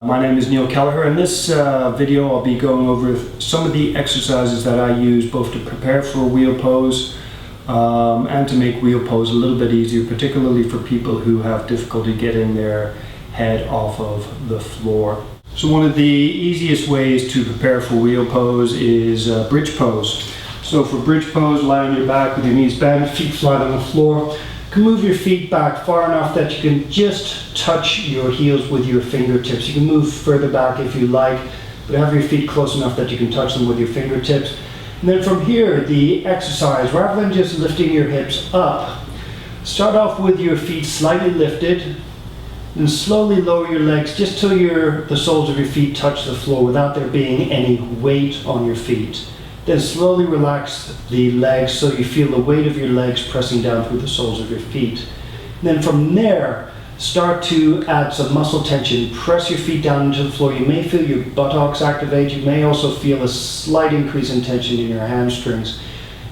My name is Neil Kelleher. In this video I'll be going over some of the exercises that I use both to prepare for a wheel pose and to make wheel pose a little bit easier, particularly for people who have difficulty getting their head off of the floor. So one of the easiest ways to prepare for wheel pose is bridge pose. So for bridge pose, lie on your back with your knees bent, feet flat on the floor. You can move your feet back far enough that you can just touch your heels with your fingertips. You can move further back if you like, but have your feet close enough that you can touch them with your fingertips. And then from here, the exercise, rather than just lifting your hips up, start off with your feet slightly lifted, and slowly lower your legs just till the soles of your feet touch the floor without there being any weight on your feet. Then slowly relax the legs so you feel the weight of your legs pressing down through the soles of your feet. And then from there, start to add some muscle tension. Press your feet down into the floor. You may feel your buttocks activate. You may also feel a slight increase in tension in your hamstrings.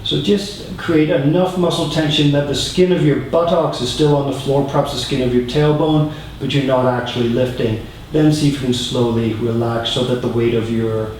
So just create enough muscle tension that the skin of your buttocks is still on the floor, perhaps the skin of your tailbone, but you're not actually lifting. Then see if you can slowly relax so that the weight of your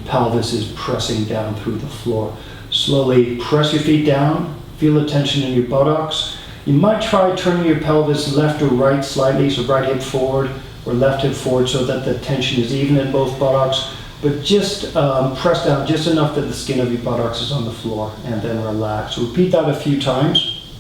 pelvis is pressing down through the floor. Slowly press your feet down, feel the tension in your buttocks. You might try turning your pelvis left or right slightly, so right hip forward or left hip forward so that the tension is even in both buttocks, but just press down just enough that the skin of your buttocks is on the floor and then relax. So repeat that a few times.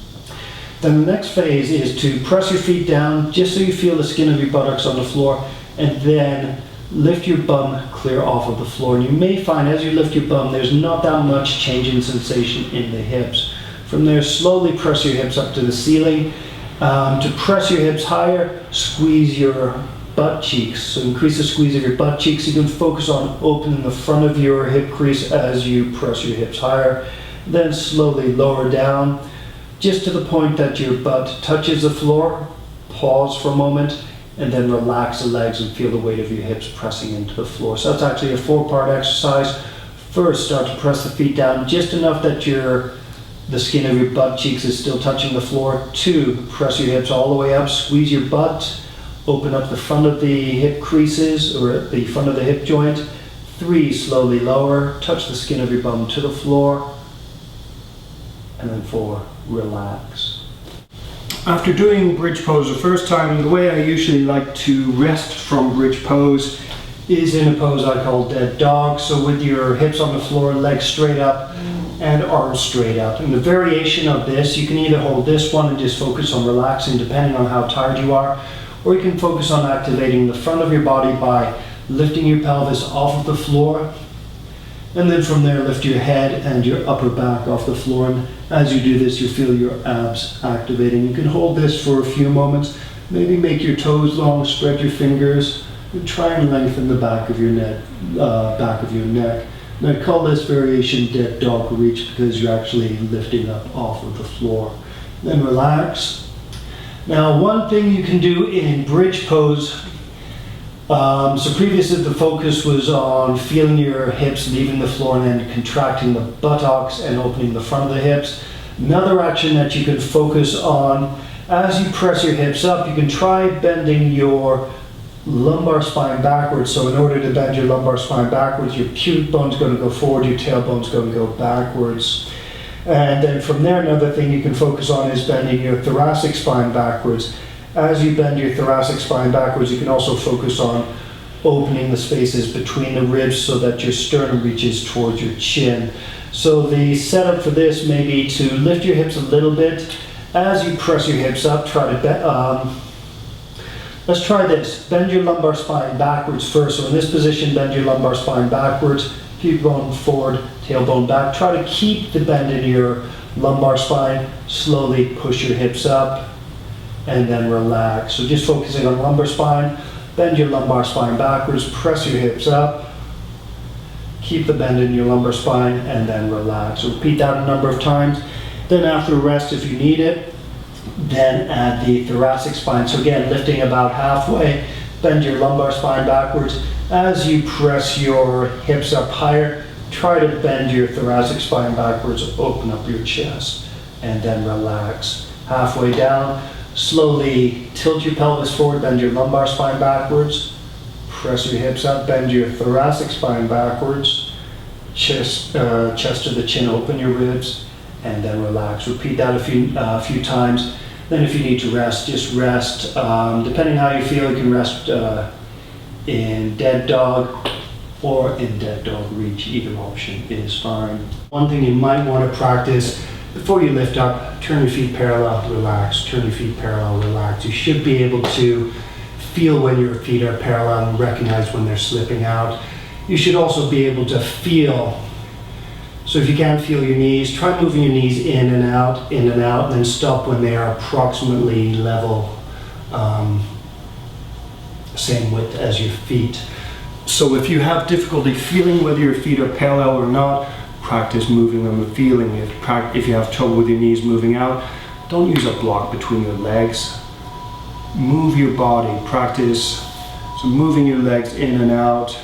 Then the next phase is to press your feet down just so you feel the skin of your buttocks on the floor, and then lift your bum clear off of the floor. And you may find as you lift your bum, there's not that much change in sensation in the hips. From there, slowly press your hips up to the ceiling. To press your hips higher, squeeze your butt cheeks. So increase the squeeze of your butt cheeks. You can focus on opening the front of your hip crease as you press your hips higher. Then slowly lower down, just to the point that your butt touches the floor. Pause for a moment, and then relax the legs and feel the weight of your hips pressing into the floor. So that's actually a 4-part exercise. First, start to press the feet down just enough that the skin of your butt cheeks is still touching the floor. 2, press your hips all the way up, squeeze your butt, open up the front of the hip creases or the front of the hip joint. 3, slowly lower, touch the skin of your bum to the floor. And then 4, relax. After doing bridge pose the first time, the way I usually like to rest from bridge pose is in a pose I call dead dog. So with your hips on the floor, legs straight up and arms straight out. And the variation of this, you can either hold this one and just focus on relaxing depending on how tired you are, or you can focus on activating the front of your body by lifting your pelvis off of the floor. And then from there, lift your head and your upper back off the floor. And as you do this, you'll feel your abs activating. You can hold this for a few moments. Maybe make your toes long, spread your fingers, and try and lengthen the back of your neck. And I call this variation dead dog reach because you're actually lifting up off of the floor. Then relax. Now, one thing you can do in bridge pose, so previously the focus was on feeling your hips leaving the floor and then contracting the buttocks and opening the front of the hips. Another action that you can focus on as you press your hips up, you can try bending your lumbar spine backwards. So in order to bend your lumbar spine backwards, your pubic bone's going to go forward, your tailbone's going to go backwards. And then from there, another thing you can focus on is bending your thoracic spine backwards. As you bend your thoracic spine backwards, you can also focus on opening the spaces between the ribs so that your sternum reaches towards your chin. So the setup for this may be to lift your hips a little bit. As you press your hips up, try to let's try this. Bend your lumbar spine backwards first. So in this position, bend your lumbar spine backwards, pubic bone forward, tailbone back. Try to keep the bend in your lumbar spine. Slowly push your hips up and then relax. So just focusing on lumbar spine, bend your lumbar spine backwards, press your hips up, keep the bend in your lumbar spine, and then relax. So repeat that a number of times. Then after rest, if you need it, then add the thoracic spine. So again, lifting about halfway, bend your lumbar spine backwards. As you press your hips up higher, try to bend your thoracic spine backwards, open up your chest, and then relax. Halfway down, Slowly tilt your pelvis forward, bend your lumbar spine backwards, press your hips up, bend your thoracic spine backwards, chest to the chin, open your ribs, and then relax. Repeat that a few times. Then if you need to rest, just rest. Depending how you feel, you can rest in dead dog or in dead dog reach. Either option is fine. One thing you might want to practice before you lift up, turn your feet parallel, relax. Turn your feet parallel, relax. You should be able to feel when your feet are parallel and recognize when they're slipping out. You should also be able to feel. So if you can't feel your knees, try moving your knees in and out, and then stop when they are approximately level, same width as your feet. So if you have difficulty feeling whether your feet are parallel or not, practice moving them and feeling it. If you have trouble with your knees moving out, don't use a block between your legs. Move your body, practice so moving your legs in and out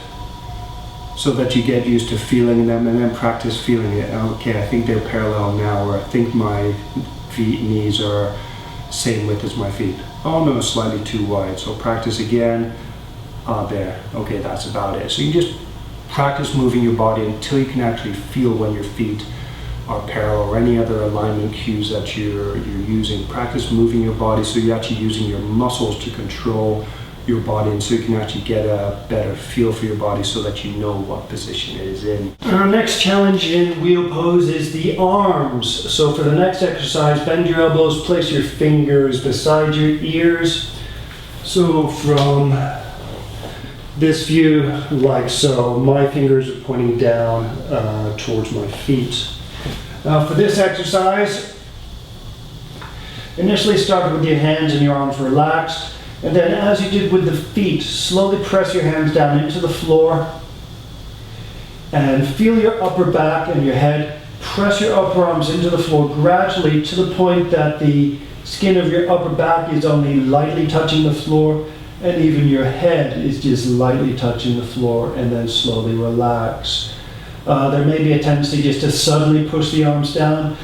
so that you get used to feeling them, and then practice feeling it. Okay, I think they're parallel now, or I think my knees are same width as my feet. Oh no, slightly too wide. So practice again. There. Okay, that's about it. So you just practice moving your body until you can actually feel when your feet are parallel, or any other alignment cues that you're using. Practice moving your body so you're actually using your muscles to control your body, and so you can actually get a better feel for your body so that you know what position it is in. Our next challenge in wheel pose is the arms. So for the next exercise, bend your elbows, place your fingers beside your ears. So from this view, like so, my fingers are pointing down towards my feet. Now for this exercise, initially start with your hands and your arms relaxed, and then as you did with the feet, slowly press your hands down into the floor and feel your upper back and your head. Press your upper arms into the floor gradually to the point that the skin of your upper back is only lightly touching the floor, and even your head is just lightly touching the floor, and then slowly relax. There may be a tendency just to suddenly push the arms down.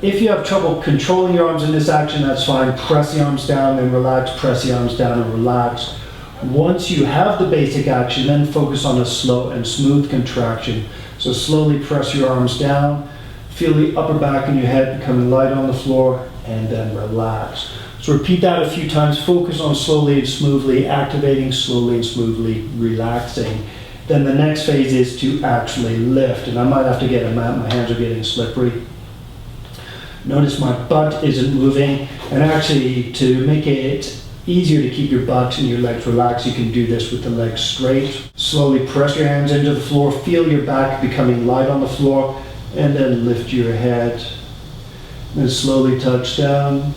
If you have trouble controlling your arms in this action, that's fine. Press the arms down and relax, press the arms down and relax. Once you have the basic action, then focus on a slow and smooth contraction. So slowly press your arms down, feel the upper back and your head becoming light on the floor, and then relax. So repeat that a few times. Focus on slowly and smoothly activating, slowly and smoothly relaxing. Then the next phase is to actually lift. And I might have to get a mat, my hands are getting slippery. Notice my butt isn't moving. And actually, to make it easier to keep your butt and your legs relaxed, you can do this with the legs straight. Slowly press your hands into the floor, feel your back becoming light on the floor, and then lift your head. Then slowly touch down,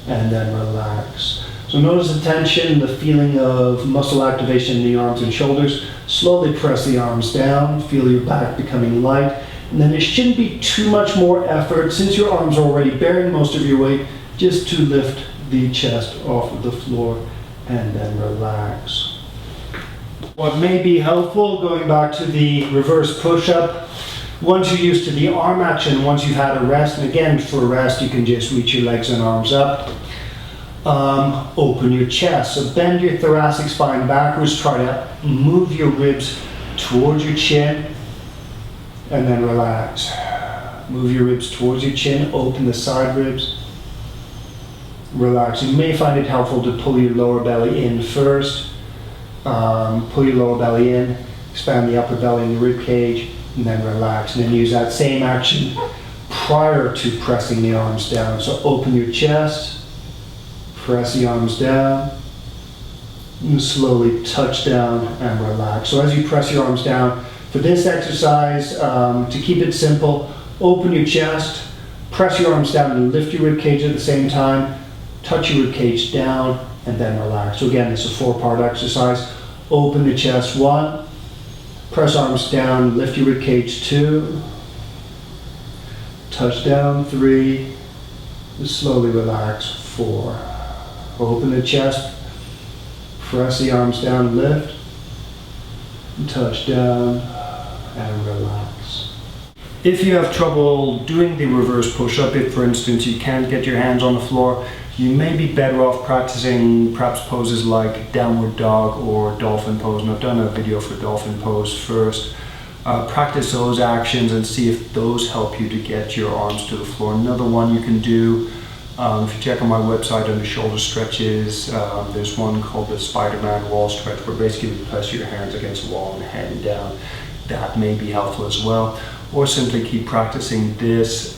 and then relax. So notice the tension, the feeling of muscle activation in the arms and shoulders. Slowly press the arms down, feel your back becoming light, and then there shouldn't be too much more effort since your arms are already bearing most of your weight, just to lift the chest off of the floor and then relax. What may be helpful, going back to the reverse push-up, once you're used to the arm action, once you've had a rest, and again for a rest you can just reach your legs and arms up, open your chest. So bend your thoracic spine backwards, try to move your ribs towards your chin, and then relax. Move your ribs towards your chin, open the side ribs, relax. You may find it helpful to pull your lower belly in first. Pull your lower belly in, expand the upper belly and the rib cage, and then relax. And then use that same action prior to pressing the arms down. So open your chest, press the arms down, and slowly touch down and relax. So as you press your arms down, for this exercise, to keep it simple, open your chest, press your arms down and lift your rib cage at the same time, touch your rib cage down, and then relax. So again, it's a 4-part exercise. Open the chest, 1, press arms down, lift your rib cage, 2, touch down, 3, slowly relax, 4. Open the chest, press the arms down, lift, touch down, and relax. If you have trouble doing the reverse push-up, if for instance you can't get your hands on the floor, You may be better off practicing perhaps poses like downward dog or dolphin pose, and I've done a video for dolphin pose first. Practice those actions and see if those help you to get your arms to the floor. Another one you can do, if you check on my website under shoulder stretches, there's one called the Spider-Man wall stretch, where basically you press your hands against the wall and hand down. That may be helpful as well. Or simply keep practicing this.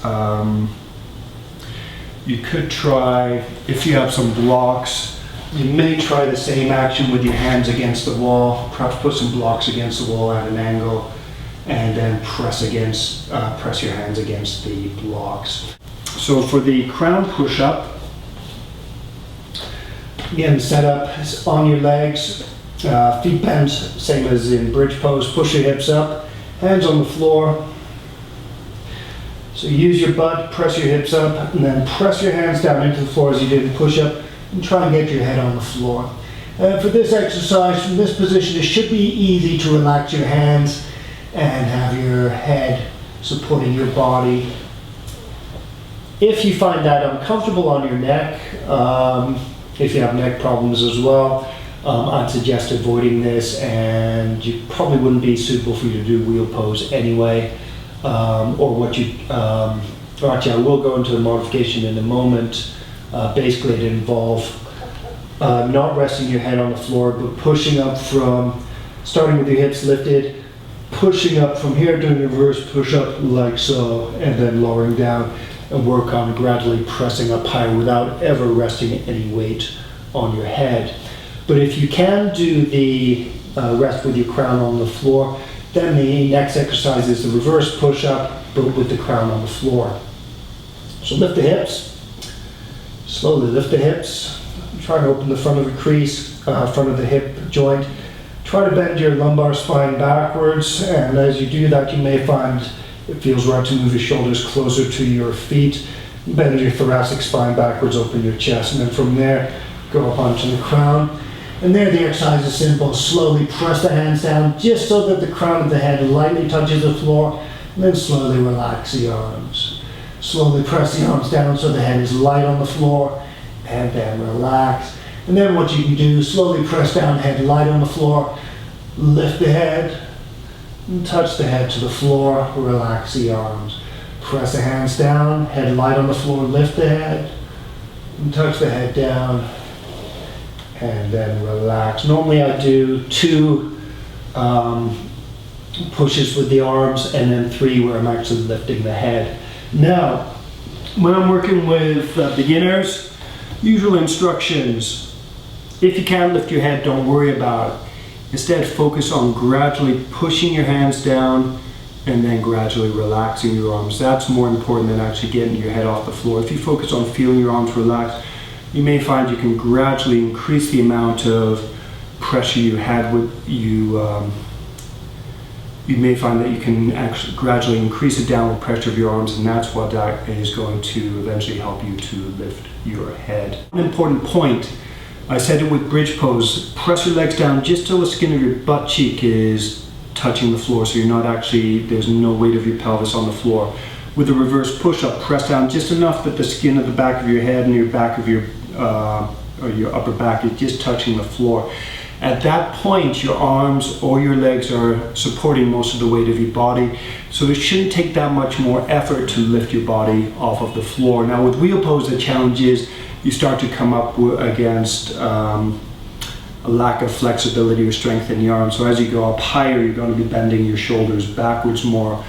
You could try, if you have some blocks, you may try the same action with your hands against the wall. Perhaps put some blocks against the wall at an angle, and then press your hands against the blocks. So for the crown push-up, again, set up on your legs, feet bent, same as in bridge pose. Push your hips up, hands on the floor. So use your butt, press your hips up, and then press your hands down into the floor as you did in push-up, and try and get your head on the floor. For this exercise, from this position, it should be easy to relax your hands and have your head supporting your body. If you find that uncomfortable on your neck, if you have neck problems as well, I'd suggest avoiding this, and you probably wouldn't be suitable for you to do wheel pose anyway. Or actually I will go into the modification in a moment. Basically it involves not resting your head on the floor, but pushing up from, starting with your hips lifted, pushing up from here, doing a reverse push-up like so, and then lowering down, and work on gradually pressing up higher without ever resting any weight on your head. But if you can do the rest with your crown on the floor, then the next exercise is the reverse push-up, but with the crown on the floor. So lift the hips, slowly lift the hips, try to open the front of the crease, front of the hip joint. Try to bend your lumbar spine backwards, and as you do that, you may find it feels right to move your shoulders closer to your feet. Bend your thoracic spine backwards, open your chest, and then from there, go up onto the crown. And there the exercise is simple. Slowly press the hands down just so that the crown of the head lightly touches the floor, and then slowly relax the arms. Slowly press the arms down so the head is light on the floor, and then relax. And then what you can do, slowly press down, head light on the floor, lift the head, and touch the head to the floor, relax the arms. Press the hands down, head light on the floor, lift the head, and touch the head down, and then relax. Normally I do 2 pushes with the arms, and then 3 where I'm actually lifting the head. Now, when I'm working with beginners, usual instructions: if you can't lift your head, don't worry about it. Instead, focus on gradually pushing your hands down and then gradually relaxing your arms. That's more important than actually getting your head off the floor. If you focus on feeling your arms relax, you may find you can gradually increase the amount of pressure you had with you. You may find that you can actually gradually increase the downward pressure of your arms, and that's what that is going to eventually help you to lift your head. An important point, I said it with bridge pose: press your legs down just till the skin of your butt cheek is touching the floor, so you're not actually, there's no weight of your pelvis on the floor. With a reverse push-up, press down just enough that the skin of the back of your head and your back of your or your upper back is just touching the floor. At that point, your arms or your legs are supporting most of the weight of your body, so it shouldn't take that much more effort to lift your body off of the floor. Now with wheel pose, the challenge is you start to come up against a lack of flexibility or strength in the arms. So as you go up higher, you're going to be bending your shoulders backwards more.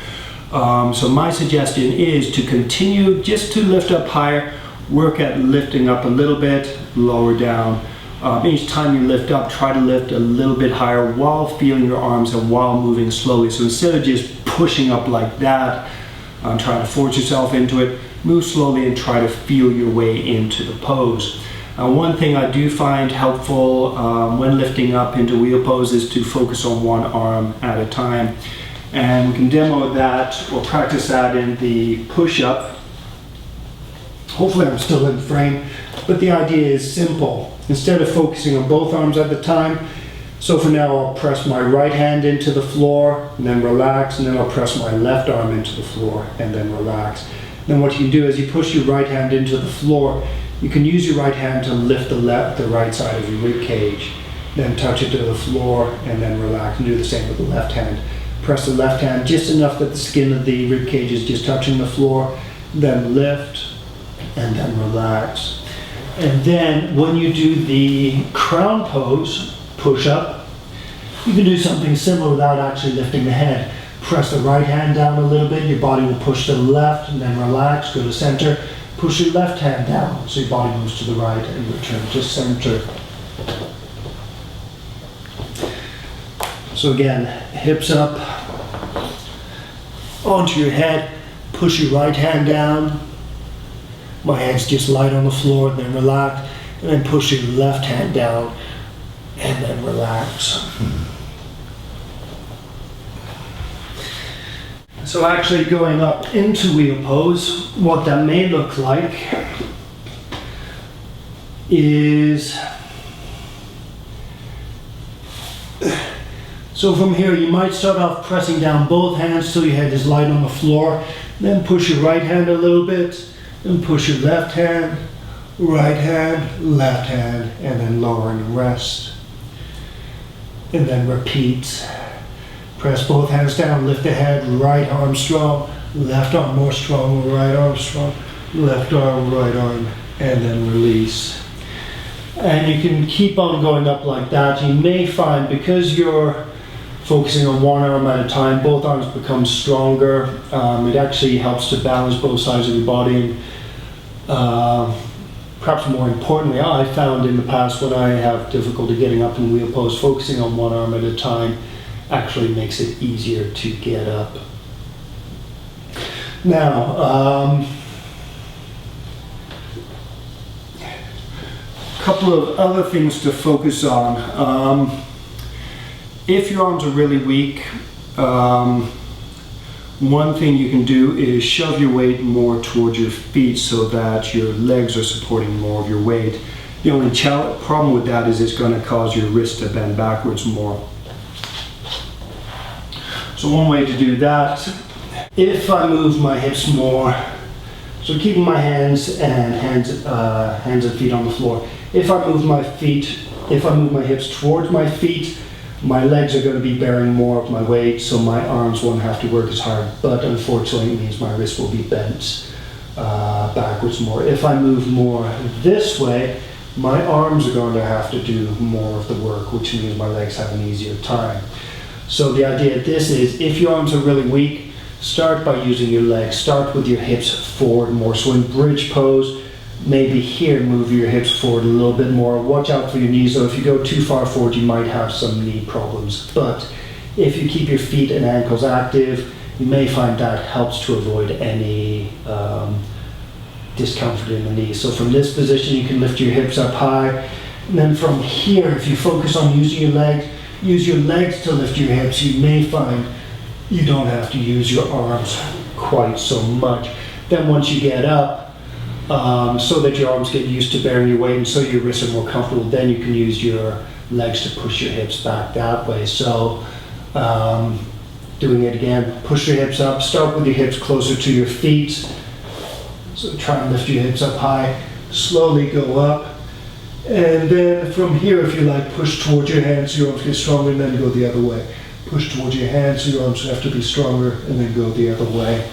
So my suggestion is to continue just to lift up higher, work at lifting up a little bit, lower down. Each time you lift up, try to lift a little bit higher while feeling your arms and while moving slowly. So instead of just pushing up like that, trying to force yourself into it, move slowly and try to feel your way into the pose. One thing I do find helpful when lifting up into wheel pose is to focus on one arm at a time. And we can demo that or practice that in the push-up. Hopefully I'm still in frame, but the idea is simple. Instead of focusing on both arms at the time, so for now I'll press my right hand into the floor and then relax, and then I'll press my left arm into the floor and then relax. Then what you can do is you push your right hand into the floor, You can use your right hand to lift the right side of your rib cage, then touch it to the floor, and then relax, and do the same with the left hand. Press the left hand just enough that the skin of the rib cage is just touching the floor, then lift, and then relax. And then when you do the crown pose, push-up, you can do something similar without actually lifting the head. Press the right hand down a little bit, your body will push to the left, and then relax, go to center. Push your left hand down, so your body moves to the right and return to center. So again, hips up, onto your head, push your right hand down. My hand's just light on the floor, then relax, and then push your left hand down, and then relax. So actually going up into wheel pose, what that may look like is, so from here you might start off pressing down both hands till your head is light on the floor, then push your right hand a little bit, then push your left hand, left hand, and then lower and rest. And then repeat. Press both hands down, lift the head, right arm strong, left arm more strong, right arm strong, left arm, right arm, and then release. And you can keep on going up like that. You may find, because you're focusing on one arm at a time, both arms become stronger. It actually helps to balance both sides of your body. Perhaps more importantly, I found in the past when I have difficulty getting up in wheel pose, focusing on one arm at a time actually makes it easier to get up. Now, a couple of other things to focus on. If your arms are really weak, one thing you can do is shove your weight more towards your feet so that your legs are supporting more of your weight. The only problem with that is it's going to cause your wrist to bend backwards more. So one way to do that, if I move my hips more, so keeping my hands and feet on the floor. If I move my hips towards my feet, my legs are going to be bearing more of my weight, so my arms won't have to work as hard. But unfortunately, it means my wrist will be bent backwards more. If I move more this way, my arms are going to have to do more of the work, which means my legs have an easier time. So the idea of this is, if your arms are really weak, start by using your legs. Start with your hips forward more. So in bridge pose, maybe here move your hips forward a little bit more. Watch out for your knees, though. If you go too far forward, you might have some knee problems. But if you keep your feet and ankles active, you may find that helps to avoid any discomfort in the knees. So from this position, you can lift your hips up high. And then from here, if you focus on using your legs, use your legs to lift your hips, you may find you don't have to use your arms quite so much. Then once you get up, so that your arms get used to bearing your weight and so your wrists are more comfortable, then you can use your legs to push your hips back that way. So doing it again, push your hips up, start with your hips closer to your feet. So try and lift your hips up high, slowly go up. And then from here, if you like, push towards your hands so your arms get stronger, and then go the other way. Push towards your hands so your arms have to be stronger, and then go the other way.